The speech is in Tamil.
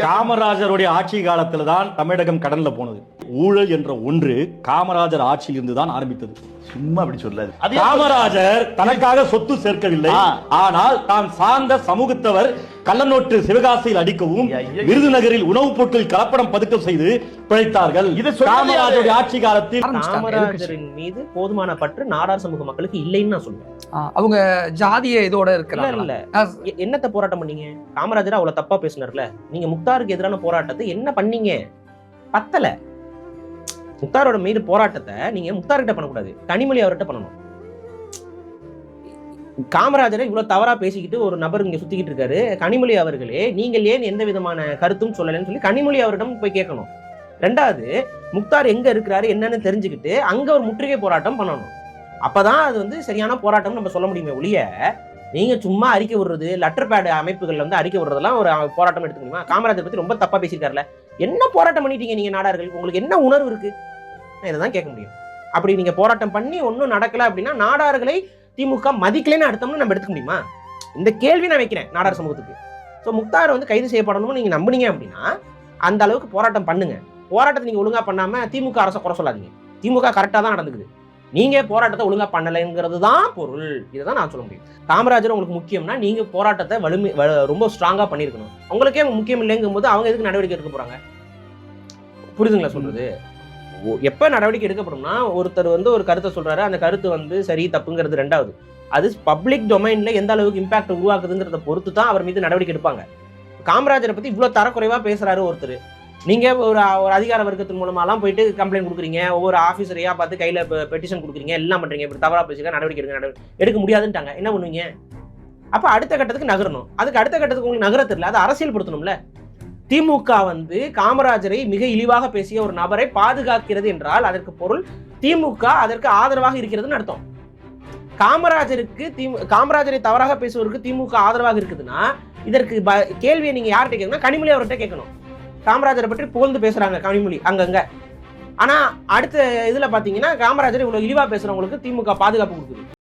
காமராஜருடைய ஆட்சி காலத்துல தான் தமிழகம் கடல்ல போனது. ஊழல் என்ற ஒன்று காமராஜர் ஆட்சியில் இருந்து தான் ஆரம்பித்தது. சும்மா அப்படி சொல்லாது. காமராஜர் தனக்காக சொத்து சேர்க்கவில்லை, ஆனால் தான் சார்ந்த சமூகத்தவர் கள்ளநோட்டு சிவகாசியில் அடிக்கவும் விருதுநகரில் உணவுப் பொருட்கள் கலப்படம் பதுக்கம் செய்து பிழைத்தார்கள். காமராஜருடைய ஆட்சி காலத்தில் காமராஜரின் மீது போதுமான பற்று நாடார் சமூக மக்களுக்கு இல்லைன்னு நான் சொல்லுவேன். அவங்க ஜாதிய இதோட இருக்கிறாங்க. இல்ல என்னத்த போராட்டம் பண்ணீங்க? காமராஜர் அவ்வளவு தப்பா பேசினார்ல, நீங்க முக்தாருக்கு எதிரான போராட்டத்தை என்ன பண்ணீங்க? பத்தல. முக்தாரோட மீது போராட்டத்தை நீங்க முக்தார்கிட்ட பண்ணக்கூடாது, கனிமொழி அவர்கிட்ட பண்ணணும். காமராஜரை இவ்வளவு தவறா பேசிக்கிட்டு ஒரு நபர் இங்க சுத்திக்கிட்டு இருக்காரு, கனிமொழி அவர்களே நீங்கள் ஏன் எந்த விதமான கருத்தும் சொல்லலன்னு சொல்லி கனிமொழி அவரிடம் போய் கேட்கணும். ரெண்டாவது, முக்தார் எங்க இருக்கிறாரு என்னன்னு தெரிஞ்சுக்கிட்டு அங்க ஒரு முற்றுகை போராட்டம் பண்ணணும். அப்பதான் அது வந்து சரியான போராட்டம் நம்ம சொல்ல முடியுமே ஒழிய, நீங்க சும்மா அறிக்கை விடுறது, லெட்டர் பேட் அமைப்புகள்ல வந்து அறிக்கை விடுறதெல்லாம் ஒரு போராட்டம் எடுத்துக்க முடியுமா? காமராஜர் பத்தி ரொம்ப தப்பா பேசியிருக்காருல, என்ன போராட்டம் பண்ணிட்டீங்க நீங்க நாடார்கள்? உங்களுக்கு என்ன உணர்வு இருக்கு? நான் இதை தான் கேட்க முடியும். அப்படி நீங்க போராட்டம் பண்ணி ஒன்றும் நடக்கல அப்படின்னா நாடார்களை திமுக மதிக்கலைன்னு அர்த்தம்னு நம்ம எடுத்துக்க முடியுமா? இந்த கேள்வி நான் வைக்கிறேன் நாடார் சமூகத்துக்கு. ஸோ முக்தார் வந்து கைது செய்யப்படணும்னு நீங்க நம்புனீங்க அப்படின்னா அந்த அளவுக்கு போராட்டம் பண்ணுங்க. போராட்டத்தை நீங்க ஒழுங்கா பண்ணாம திமுக அரசை குறை சொல்லாதீங்க. திமுக கரெக்டா தான் நடந்துக்குது, நீங்க போராட்டத்தை ஒழுங்கா பண்ணலைங்கிறது தான் பொருள். இதை தான் நான் சொல்ல முடியும். காமராஜர் உங்களுக்கு முக்கியம்னா நீங்க போராட்டத்தை ரொம்ப ஸ்ட்ராங்கா பண்ணிருக்கணும். உங்களுக்கே முக்கியம் இல்லைங்கும் போது அவங்க எதுக்கு நடவடிக்கை எடுக்க போறாங்க? புரியுதுங்களா சொல்றது? எப்ப நடவடிக்கை எடுக்கப்படும்னா ஒருத்தர் வந்து ஒரு கருத்தை சொல்றாரு, அந்த கருத்து வந்து சரி தப்புங்கிறது ரெண்டாவது. அது பப்ளிக் டொமைன்ல எந்த அளவுக்கு இம்பாக்ட் உருவாக்குதுங்கிறத பொறுத்து தான் அவர் மீது நடவடிக்கை எடுப்பாங்க. காமராஜரை பத்தி இவ்வளவு தரக்குறைவா பேசுறாரு ஒருத்தர், நீங்க ஒரு அதிகார வர்க்கத்தின் மூலமாலாம் போயிட்டு கம்ப்ளைண்ட் கொடுக்குறீங்க, ஒவ்வொரு ஆஃபீஸரையா பார்த்து கையில பெட்டிஷன் கொடுக்குறீங்க, எல்லாம் பண்றீங்க, இப்படி தவறா பேசுங்க, நடவடிக்கை எடுக்க முடியாதுன்ட்டாங்க. என்ன பண்ணுவீங்க? அப்ப அடுத்த கட்டத்துக்கு நகரணும். அதுக்கு அடுத்த கட்டத்துக்கு உங்களுக்கு நகர தெரியல, அதை அரசியல் படுத்தணும்ல. திமுக வந்து காமராஜரை மிக இழிவாக பேசிய ஒரு நபரை பாதுகாக்கிறது என்றால் அதற்கு பொருள் திமுக அதற்கு ஆதரவாக இருக்கிறதுன்னு அர்த்தம். காமராஜரை தவறாக பேசுவதற்கு திமுக ஆதரவாக இருக்குதுன்னா இதற்கு கேள்வியை நீங்க யார்கிட்ட கேட்கணும்? கனிமொழி அவர்கிட்ட கேட்கணும். காமராஜரை பற்றி புகழ்ந்து பேசுறாங்க கனிமொழி அங்கங்க, ஆனா அடுத்த இதுல பாத்தீங்கன்னா காமராஜர் இவ்வளவு இழிவா பேசுறவங்களுக்கு திமுக பாதுகாப்பு கொடுக்குது.